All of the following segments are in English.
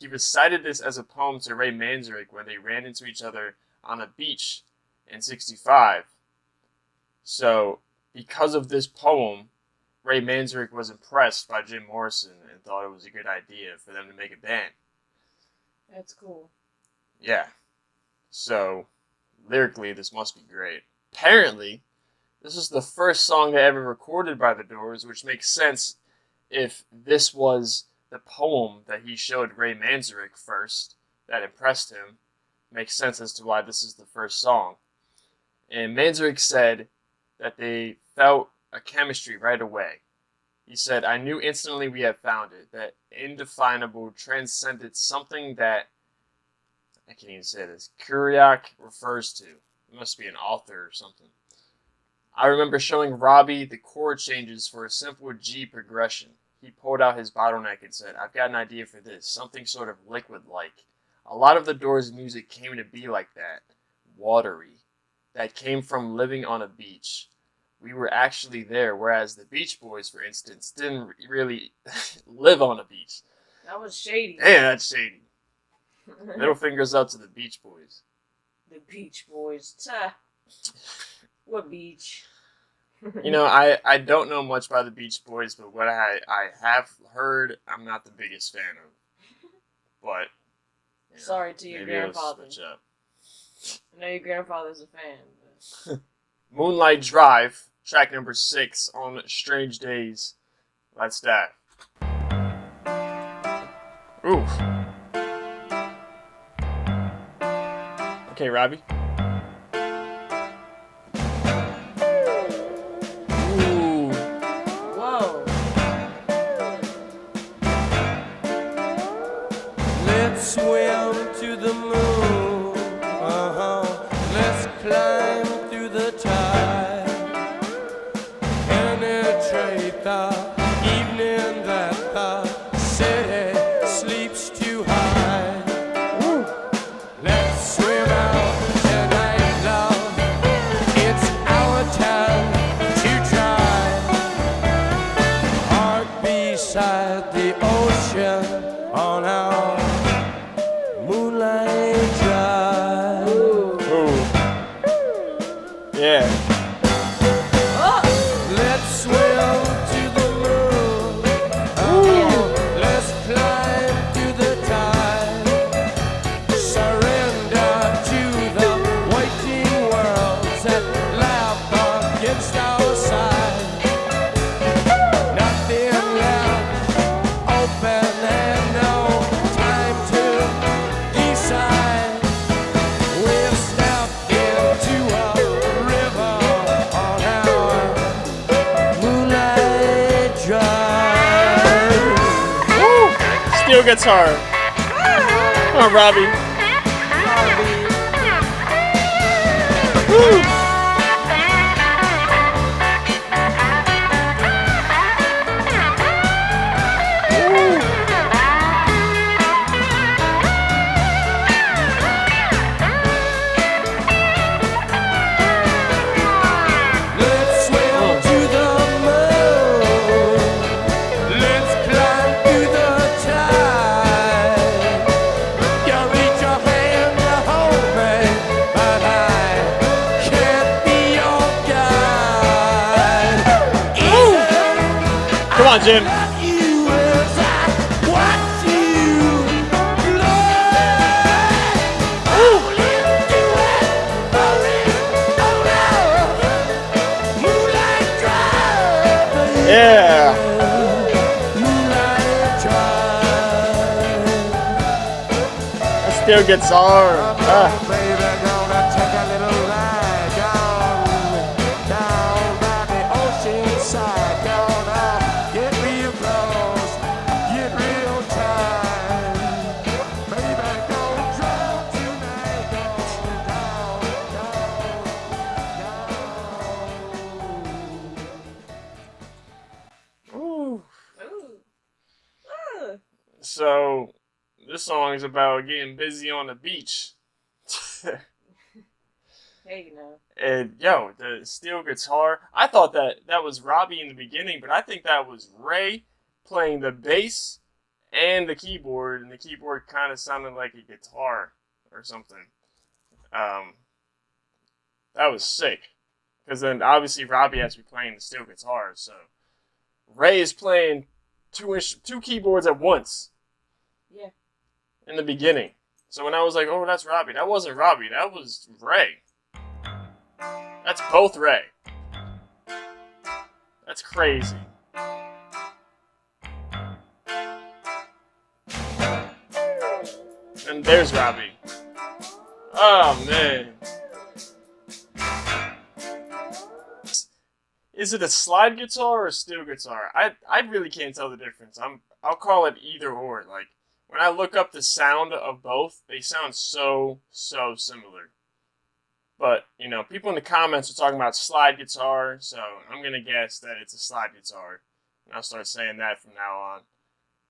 He recited this as a poem to Ray Manzarek when they ran into each other on a beach in '65. So, because of this poem, Ray Manzarek was impressed by Jim Morrison and thought it was a good idea for them to make a band. That's cool. Yeah. So, lyrically, this must be great. Apparently, this was the first song they ever recorded by the Doors, which makes sense if this was the poem that he showed Ray Manzarek first that impressed him. Makes sense as to why this is the first song. And Manzarek said that they felt a chemistry right away. He said, I knew instantly we had found it. That indefinable transcended something that, I can't even say this, CriTiC refers to. It must be an author or something. I remember showing Robbie the chord changes for a simple G progression. He pulled out his bottleneck and said, I've got an idea for this, something sort of liquid-like. A lot of the Doors' music came to be like that, watery, that came from living on a beach. We were actually there, whereas the Beach Boys, for instance, didn't really live on a beach. That was shady. Yeah, that's shady. Middle fingers up to the Beach Boys. The Beach Boys. Ta. What beach? You know, I don't know much about the Beach Boys, but what I have heard, I'm not the biggest fan of. But, you know, sorry to your grandfather. Switch up. I know your grandfather's a fan. But... Moonlight Drive, track number 6 on Strange Days. Let's dive. Oof. Okay, Robbie. Ooh. Whoa. Let's swim to the moon. Let's climb through the tide. Penetrate the evening that the city sleeps too high. Let's swim out tonight, love. It's our time to try. Heart beside the ocean on our Moonlight Drive. Ooh. Yeah. Let's swim to the moon. Let's climb to the tide. Surrender to the waiting worlds that laugh against our side. Nothing left open and no time to decide. We've stepped into a river on our Moonlight Drive. Steel guitar. Come on, Robbie. Woo. Let's swim to the moon. Let's climb through the tide. You reach your hand to hold me, but I can't be your guide. Come on, Jim. Love you as I watch you glide. Fall into it, falling on our Moonlight Drive. Yeah. Moonlight Drive. Steel guitar. Baby, gonna take a little ride down by the ocean side. Gonna get real close, get real tight. Baby, don't drown tonight. Go down. Ooh. Ooh. Ah. So, this song is about getting busy on the beach. Hey, you know. And, yo, the steel guitar. I thought that was Robbie in the beginning, but I think that was Ray playing the bass and the keyboard, and the keyboard kind of sounded like a guitar or something. That was sick. Because then obviously Robbie has to be playing the steel guitar, so Ray is playing two keyboards at once. Yeah. In the beginning. So when I was like, oh, that's Robbie, that wasn't Robbie, that was Ray. That's both Ray. That's crazy. And there's Robbie. Oh, man. Is it a slide guitar or a steel guitar? I really can't tell the difference. I'll call it either or. Like, when I look up the sound of both, they sound so similar. But, you know, people in the comments are talking about slide guitar, so I'm going to guess that it's a slide guitar. And I'll start saying that from now on.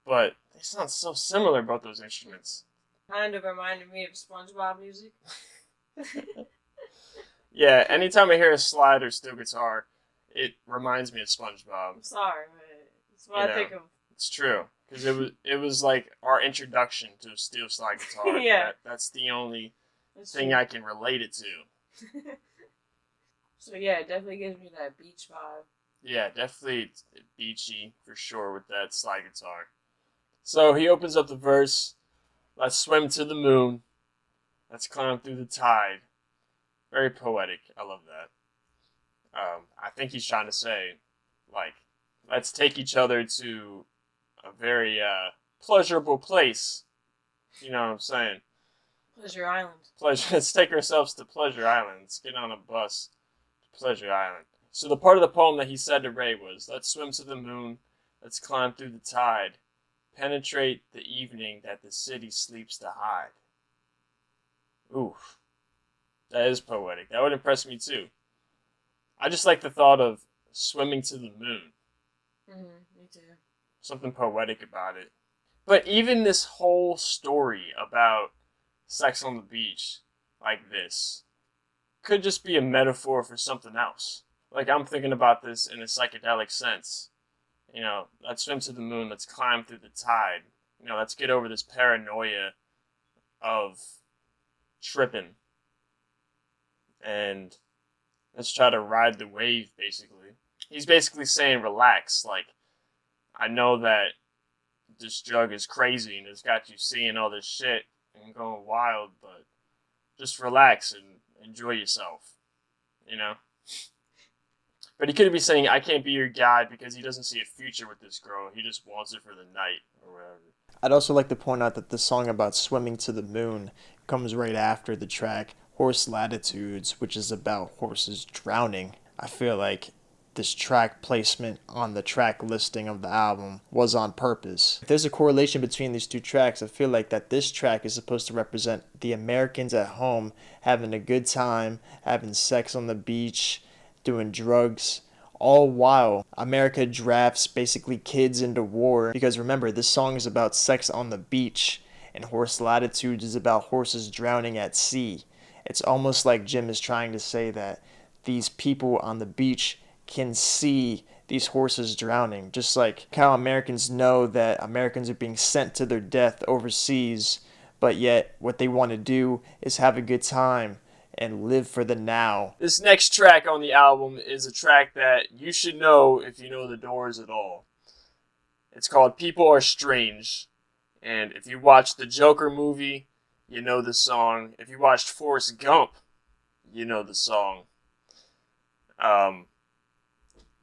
But they sound so similar, both those instruments. Kind of reminded me of SpongeBob music. Yeah, anytime I hear a slide or steel guitar, it reminds me of SpongeBob. I'm sorry, man. That's what I think of. It's true. Because it was like our introduction to a steel slide guitar. Yeah. That's the only That's thing true. I can relate it to. So yeah, it definitely gives me that beach vibe. Yeah, definitely beachy for sure with that slide guitar. So he opens up the verse, let's swim to the moon, let's climb through the tide. Very poetic. I love that. I think he's trying to say, like, let's take each other to a very pleasurable place. You know what I'm saying? Pleasure Island. Let's take ourselves to Pleasure Island. Let's get on a bus to Pleasure Island. So the part of the poem that he said to Ray was, let's swim to the moon, let's climb through the tide, penetrate the evening that the city sleeps to hide. Oof. That is poetic. That would impress me too. I just like the thought of swimming to the moon. Me too. Something poetic about it. But even this whole story about sex on the beach, like this, could just be a metaphor for something else. Like, I'm thinking about this in a psychedelic sense. You know, let's swim to the moon, let's climb through the tide. You know, let's get over this paranoia of tripping. And let's try to ride the wave, basically. He's basically saying, relax. Like, I know that this drug is crazy and it's got you seeing all this shit and going wild, but just relax and enjoy yourself. You know? But he could be saying, I can't be your guide because he doesn't see a future with this girl. He just wants it for the night or whatever. I'd also like to point out that the song about swimming to the moon comes right after the track Horse Latitudes, which is about horses drowning. I feel like this track placement on the track listing of the album was on purpose. If there's a correlation between these two tracks, I feel like that this track is supposed to represent the Americans at home having a good time, having sex on the beach, doing drugs, all while America drafts basically kids into war. Because remember, this song is about sex on the beach, and Horse Latitudes is about horses drowning at sea. It's almost like Jim is trying to say that these people on the beach can see these horses drowning. Just like how Americans know that Americans are being sent to their death overseas, but yet what they want to do is have a good time and live for the now. This next track on the album is a track that you should know if you know the Doors at all. It's called People Are Strange. And if you watched the Joker movie, you know the song. If you watched Forrest Gump, you know the song.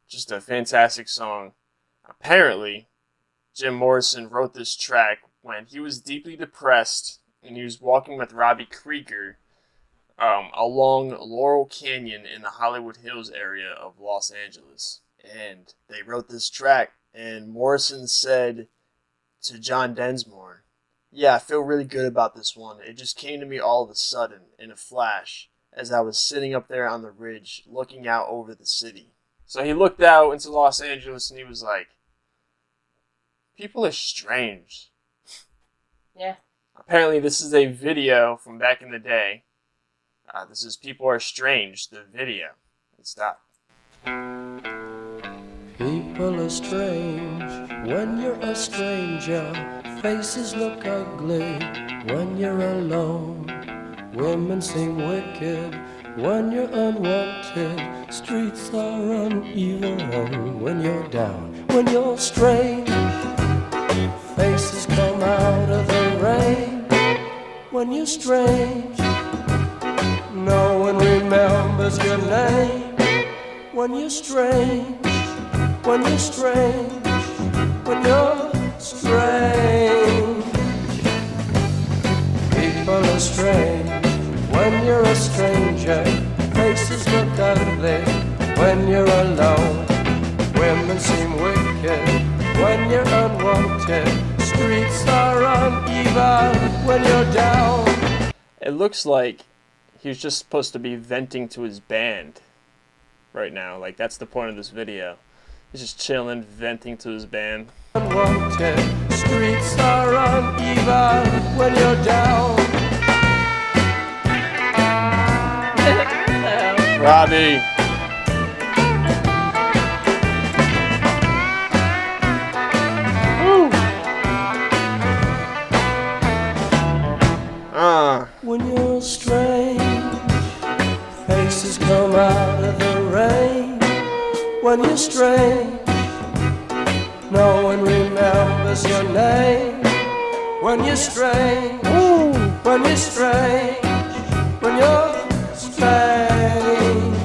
Just a fantastic song. Apparently, Jim Morrison wrote this track when he was deeply depressed and he was walking with Robbie Krieger along Laurel Canyon in the Hollywood Hills area of Los Angeles. And they wrote this track, and Morrison said to John Densmore, yeah, I feel really good about this one. It just came to me all of a sudden, in a flash, as I was sitting up there on the ridge, looking out over the city. So he looked out into Los Angeles and he was like, people are strange. Yeah. Apparently this is a video from back in the day. This is People Are Strange, the video. Let's stop. People are strange when you're a stranger. Faces look ugly when you're alone. Women seem wicked when you're unwanted. Streets are uneven when you're down. When you're strange, faces come out of the rain. When you're strange, no one remembers your name. When you're strange, when you're strange, when you're strange. People are strange when you're a stranger. Faces look ugly when you're alone. Women seem wicked when you're unwanted. Streets are uneven when you're down. It looks like he's just supposed to be venting to his band right now. Like, that's the point of this video. He's just chilling, venting to his band. Unwanted. Streets are uneven when you're down. Robbie! When you're strange, faces come out of the rain. When you're strange, no one remembers your name. When you're strange, when you're strange, when you're strange.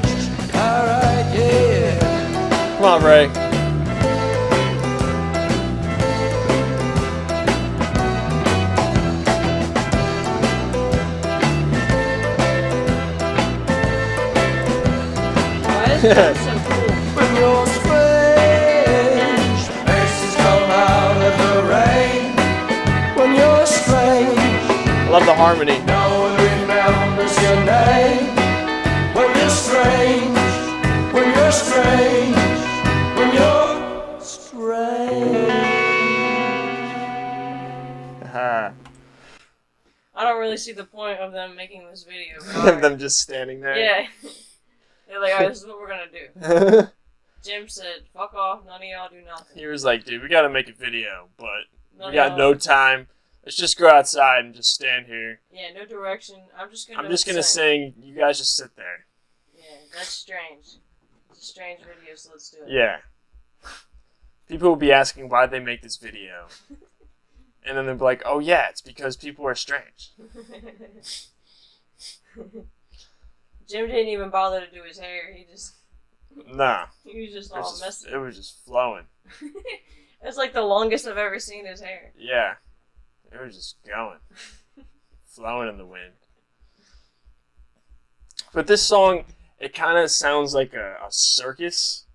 Alright, yeah. Come on, Ray. When you're strange, faces come out of the rain. When you're strange, I love the harmony. no one remembers your name. When you're strange, when you're strange, when you're strange. I don't really see the point of them making this video. Them just standing there. Yeah. They're like, alright, this is what we're gonna do. Jim said, fuck off, none of y'all do nothing. He was like, dude, we gotta make a video, but None we got of no y'all- time. Let's just go outside and just stand here. Yeah, no direction. I'm just gonna sing. You guys just sit there. Yeah, that's strange. It's a strange video, so let's do it. Yeah. People will be asking why they make this video. And then they'll be like, oh yeah, it's because people are strange. Jim didn't even bother to do his hair. He Nah. was just It all was messy. it was just flowing. It's like the longest I've ever seen his hair. Yeah. It was just going. Flowing in the wind. But this song, it kind of sounds like a circus.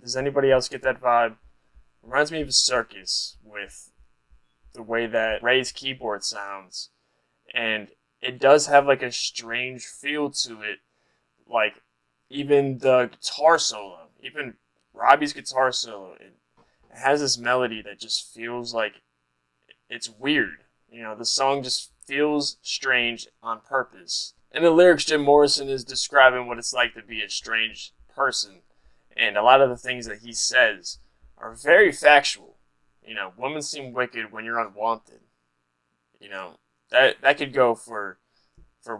Does anybody else get that vibe? Reminds me of a circus with the way that Ray's keyboard sounds. And it does have like a strange feel to it. Like, even the guitar solo, even Robbie's guitar solo, it has this melody that just feels like it's weird. You know, the song just feels strange on purpose. In the lyrics, Jim Morrison is describing what it's like to be a strange person. And a lot of the things that he says are very factual. You know, women seem wicked when you're unwanted. You know, that could go for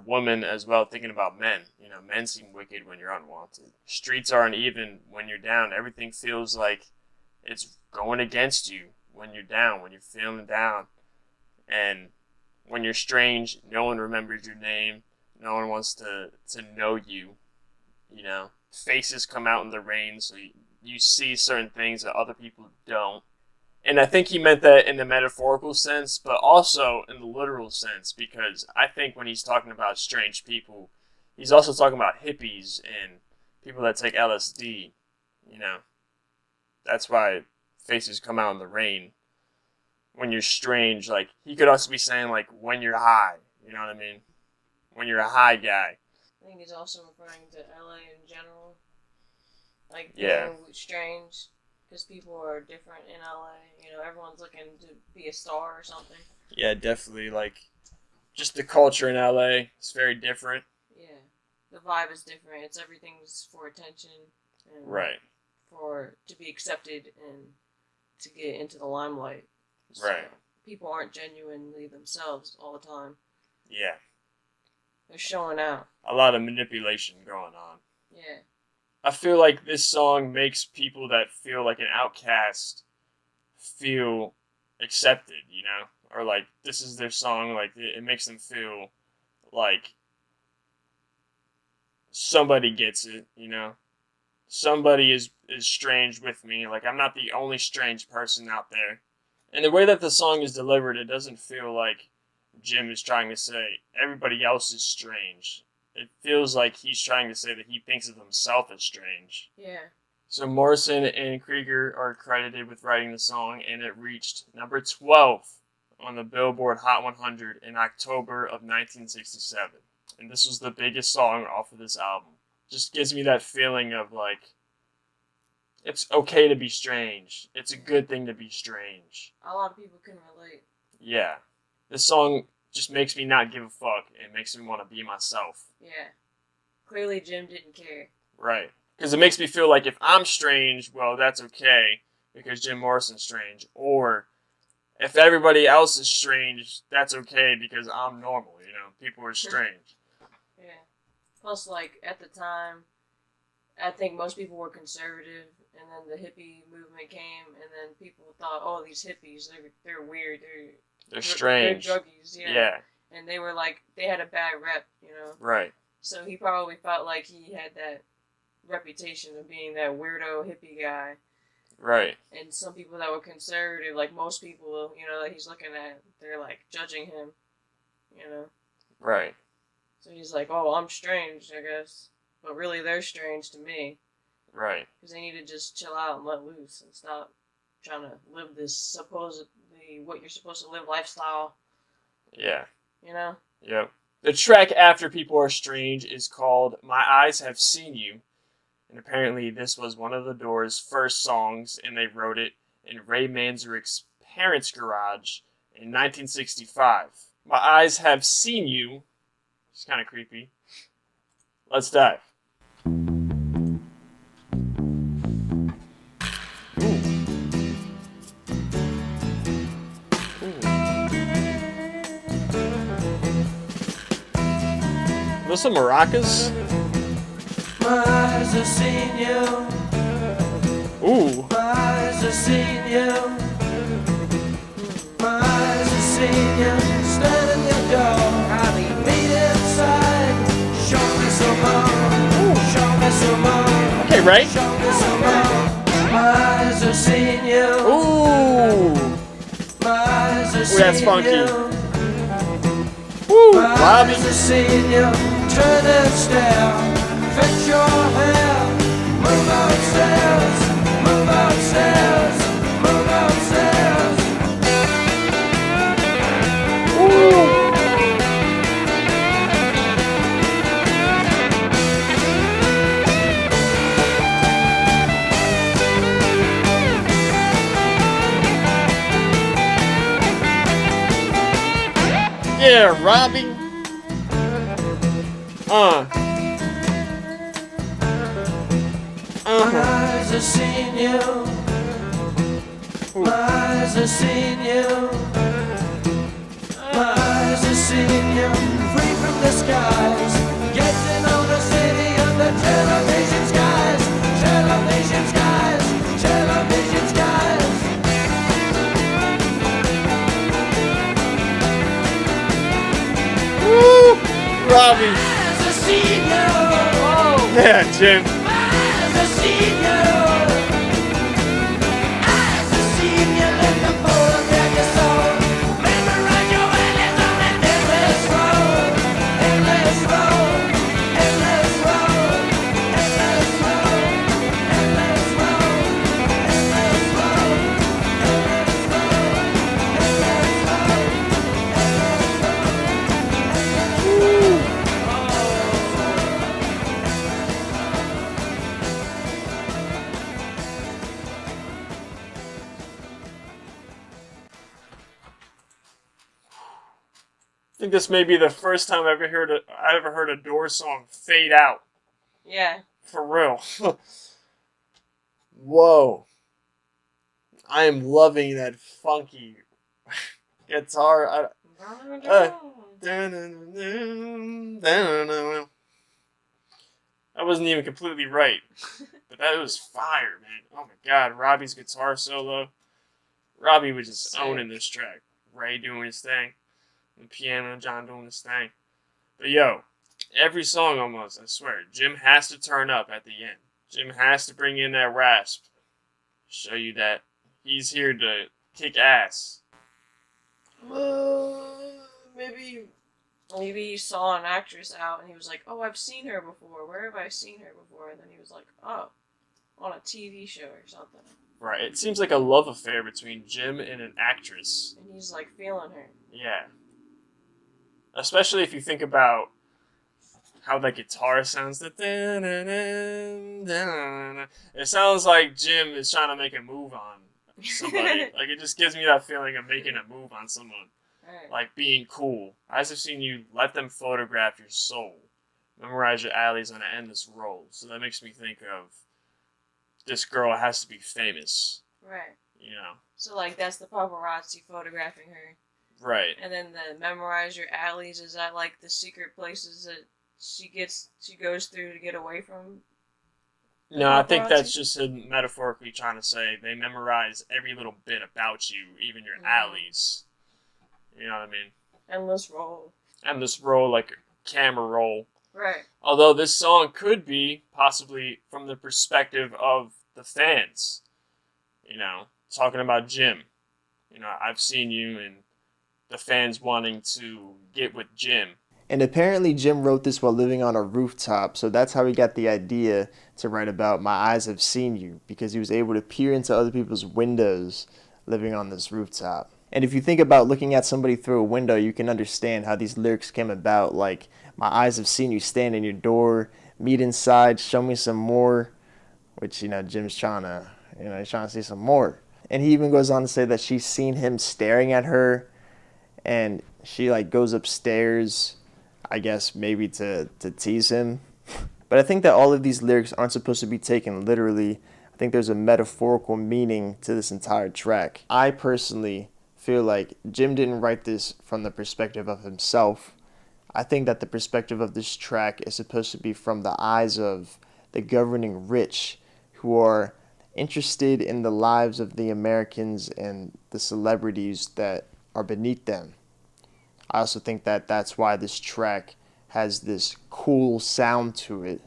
women as well, thinking about men. You know, men seem wicked when you're unwanted. Streets are uneven when you're down. Everything feels like it's going against you when you're down, when you're feeling down. And when you're strange, no one remembers your name. No one wants to know you. You know, faces come out in the rain, so you see certain things that other people don't. And I think he meant that in the metaphorical sense, but also in the literal sense, because I think when he's talking about strange people, he's also talking about hippies and people that take LSD. You know, that's why faces come out in the rain. When you're strange, like, he could also be saying, like, when you're high. You know what I mean? When you're a high guy. I think he's also referring to LA in general. Like, Yeah. being strange. Because people are different in LA. You know, everyone's looking to be a star or something. Yeah, definitely. Like, just the culture in LA is very different. Yeah. The vibe is different. It's everything's for attention. And Right. to be accepted and to get into the limelight. So Right. people aren't genuinely themselves all the time. Yeah. They're showing out. A lot of manipulation going on. Yeah. I feel like this song makes people that feel like an outcast feel accepted, you know? Or like this is their song, like it makes them feel like somebody gets it, you know? Somebody is strange with me. Like I'm not the only strange person out there. And the way that the song is delivered, it doesn't feel like Jim is trying to say everybody else is strange. It feels like he's trying to say that he thinks of himself as strange. Yeah. So Morrison and Krieger are credited with writing the song, and it reached number 12 on the Billboard Hot 100 in October of 1967. And this was the biggest song off of this album. Just gives me that feeling of like, it's okay to be strange. It's a good thing to be strange. A lot of people can relate. Yeah. This song just makes me not give a fuck. It makes me want to be myself. Yeah. Clearly Jim didn't care. Right. Because it makes me feel like if I'm strange, well, that's okay because Jim Morrison's strange. Or if everybody else is strange, that's okay because I'm normal, you know? People are strange. Yeah. Plus, like, at the time, I think most people were conservative, and then the hippie movement came, and then people thought, oh, these hippies, they're weird, They're strange. They're druggies, yeah. Yeah. And they were like, they had a bad rep, you know? Right. So he probably felt like he had that reputation of being that weirdo hippie guy. Right. And some people that were conservative, like most people, you know, that he's looking at, they're like judging him, you know? Right. So he's like, oh, I'm strange, I guess. But really, they're strange to me. Right. Because they need to just chill out and let loose and stop trying to live this supposedly what you're supposed to live lifestyle, Yeah. you know? Yep. The track after People Are Strange is called My Eyes Have Seen You. And apparently this was one of the Doors' first songs, and they wrote it in Ray Manzarick's parents' garage in 1965. My Eyes Have Seen You. It's kind of creepy. Let's dive. Those some maracas? My eyes have seen you. Ooh. My eyes have seen you. My eyes have seen you. Stand in your door. I'll meet inside. Show me some more. Show me some more. Okay, right? Show me some more. My eyes have seen you. Ooh. My eyes have Ooh, seen that's funky. you. Woo. My Robbie. eyes have seen you. Turn and stare. Fix your hair. Move upstairs. Move upstairs. Move upstairs. Yeah, Robbie. My Uh-huh. eyes have seen you. My eyes have seen you. My eyes have seen you. Free from the skies. Get to know the city under television skies. Television skies. Television skies. Woo. Robbie. Eyes have seen you. Yeah, Jim. Eyes have seen you. Eyes have seen you. Let the photograph your soul. Memorize your values on an endless road. Endless road. Endless road. Endless road. Endless road. Endless road. Endless I think this may be the first time I ever heard a Doors song fade out. Yeah. For real. Whoa. I am loving that funky guitar. That wasn't even completely right, but that was fire, man. Oh my god, Robbie's guitar solo. Robbie was just owning this track. Ray doing his thing, and piano John doing his thing. But yo, every song almost, I swear, Jim has to turn up at the end. Jim has to bring in that rasp. Show you that he's here to kick ass. Maybe he saw an actress out and he was like, oh, I've seen her before. Where have I seen her before? And then he was like, oh, on a TV show or something. Right, it seems like a love affair between Jim and an actress. And he's like feeling her. Yeah. Especially if you think about how that guitar sounds. It sounds like Jim is trying to make a move on somebody. Like, it just gives me that feeling of making a move on someone. Right. Like, being cool. Eyes have seen you, let them photograph your soul. Memorize your alleys on an endless roll. So that makes me think of this girl has to be famous. Right. You know? So, like, that's the paparazzi photographing her. Right. And then the memorize your alleys, is that, like, the secret places that she goes through to get away from? No, I think that's just him metaphorically trying to say they memorize every little bit about you, even your alleys. You know what I mean? Endless roll. Endless roll, like a camera roll. Right. Although this song could be possibly from the perspective of the fans. You know, talking about Jim. You know, I've seen you and the fans wanting to get with Jim. And apparently Jim wrote this while living on a rooftop, so that's how he got the idea to write about My Eyes Have Seen You, because he was able to peer into other people's windows living on this rooftop. And if you think about looking at somebody through a window, you can understand how these lyrics came about, like, my eyes have seen you stand in your door, meet inside, show me some more, which, you know, Jim's trying to see some more. And he even goes on to say that she's seen him staring at her, and she, like, goes upstairs, I guess maybe to tease him. But I think that all of these lyrics aren't supposed to be taken literally. I think there's a metaphorical meaning to this entire track. I personally feel like Jim didn't write this from the perspective of himself. I think that the perspective of this track is supposed to be from the eyes of the governing rich who are interested in the lives of the Americans and the celebrities that are beneath them. I also think that that's why this track has this cool sound to it,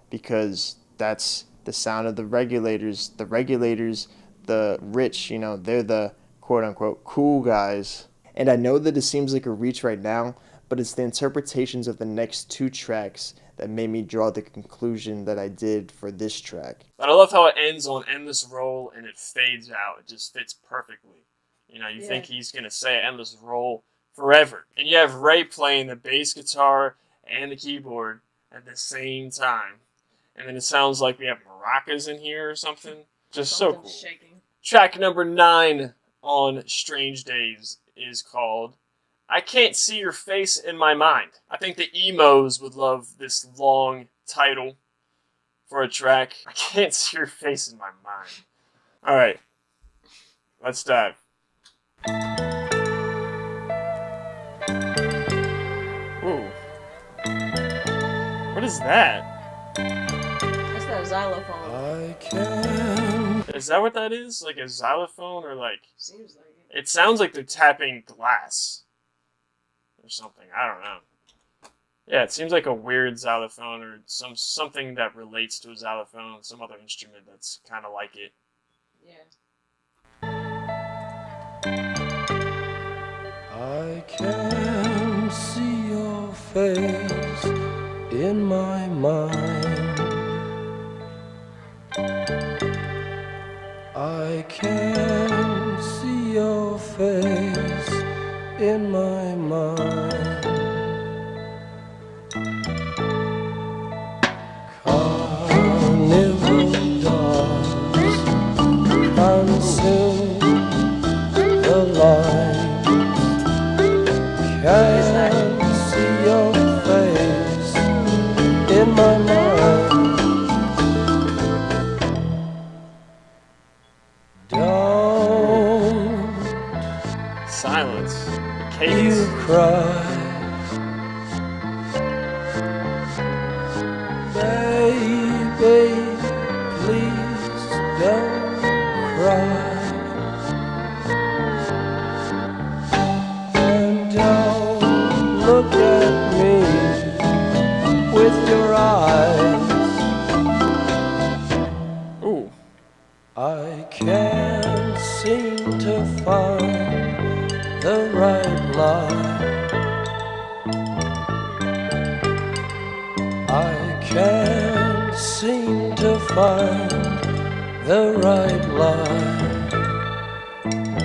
because that's the sound of the regulators. The regulators, the rich, you know, they're the quote-unquote cool guys. And I know that it seems like a reach right now, but it's the interpretations of the next two tracks that made me draw the conclusion that I did for this track. But I love how it ends on endless roll and it fades out. It just fits perfectly. You know, you think he's going to say endless roll forever. And you have Ray playing the bass guitar and the keyboard at the same time. And then it sounds like we have maracas in here or something. Just so cool. Shaking. Track number 9 on Strange Days is called I Can't See Your Face in My Mind. I think the emos would love this long title for a track. I can't see your face in my mind. Alright, let's dive. Ooh. What is that? That's that xylophone. I can. Is that what that is? Like a xylophone or like... Seems like it. It sounds like they're tapping glass. Or something. I don't know. Yeah, it seems like a weird xylophone or something that relates to a xylophone, some other instrument that's kind of like it. Yeah. I can see your face in my mind. I can see your face in my mind. Carnival dogs consume the light. Can see your face in my mind. Don't Silence. cry. Baby, please don't cry. And don't look at me with your eyes. Ooh. I can't seem to find the right line. I can't seem to find the right line.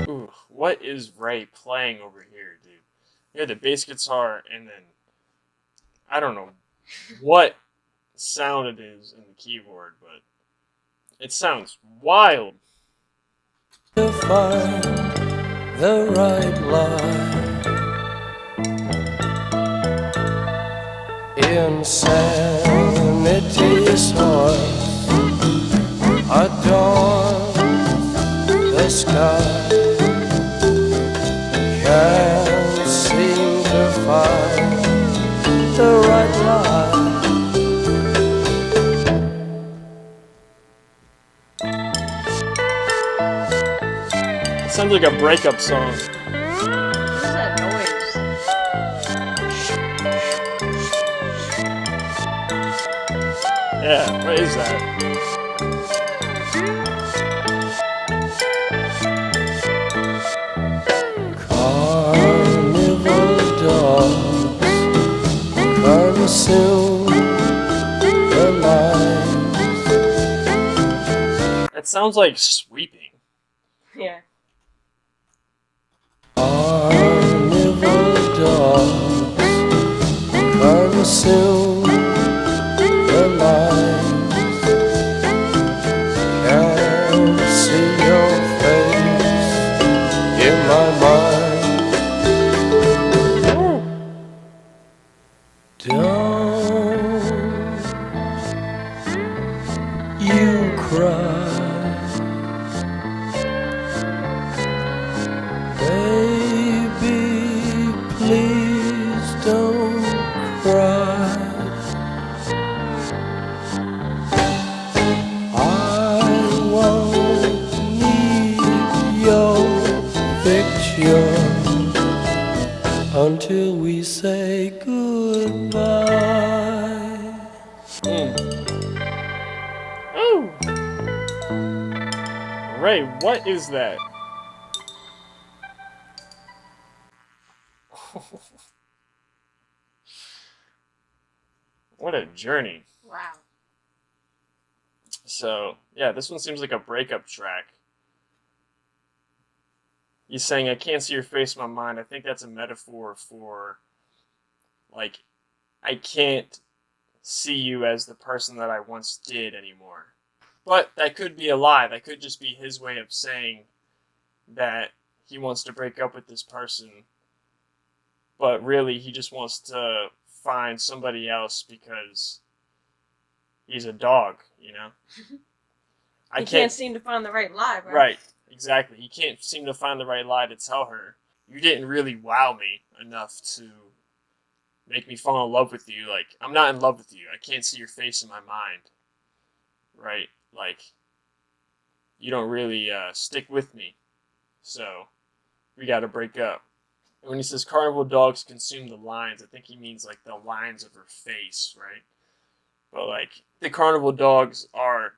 Ooh. What is Ray playing over here, dude? You had the bass guitar, and then I don't know what sound it is in the keyboard, but it sounds wild. To find the right line. Insanity's horse adorns the sky. Can't seem to find the right line. It sounds like a breakup song. What is that noise? Yeah, what is that? Carnival dogs consume the night. That sounds like sweeping. Yeah. Carnival dogs consume the night. Can't see your face in my mind. Don't you cry. Baby, please don't cry. I won't need your picture until we say goodbye. Oh! Ray, what is that? What a journey. Wow. So, yeah, this one seems like a breakup track. He's saying, I can't see your face in my mind. I think that's a metaphor for, like, I can't see you as the person that I once did anymore. But that could be a lie. That could just be his way of saying that he wants to break up with this person. But really, he just wants to find somebody else because he's a dog, you know? He can't seem to find the right lie, right? Right, exactly. He can't seem to find the right lie to tell her, you didn't really wow me enough to make me fall in love with you. Like, I'm not in love with you. I can't see your face in my mind. Right? Like, you don't really stick with me. So, we gotta break up. And when he says carnival dogs consume the lines, I think he means like the lines of her face, right? But like, the carnival dogs are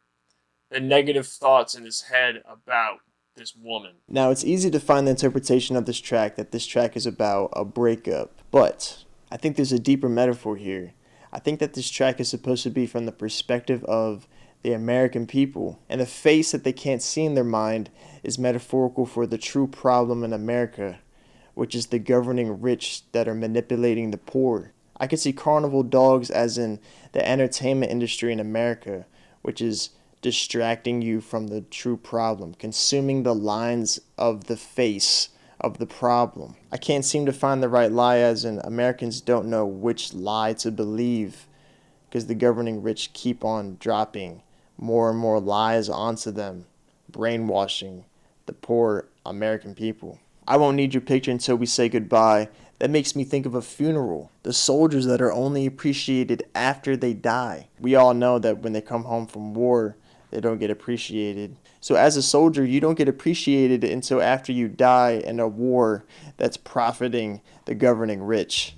the negative thoughts in his head about this woman. Now, it's easy to find the interpretation of this track that this track is about a breakup, but I think there's a deeper metaphor here. I think that this track is supposed to be from the perspective of the American people, and the face that they can't see in their mind is metaphorical for the true problem in America, which is the governing rich that are manipulating the poor. I could see carnival dogs as in the entertainment industry in America, which is distracting you from the true problem, consuming the lines of the face of the problem. I can't seem to find the right lie as in Americans don't know which lie to believe because the governing rich keep on dropping more and more lies onto them, brainwashing the poor American people. I won't need your picture until we say goodbye. That makes me think of a funeral. The soldiers that are only appreciated after they die. We all know that when they come home from war, they don't get appreciated. So as a soldier, you don't get appreciated until after you die in a war that's profiting the governing rich.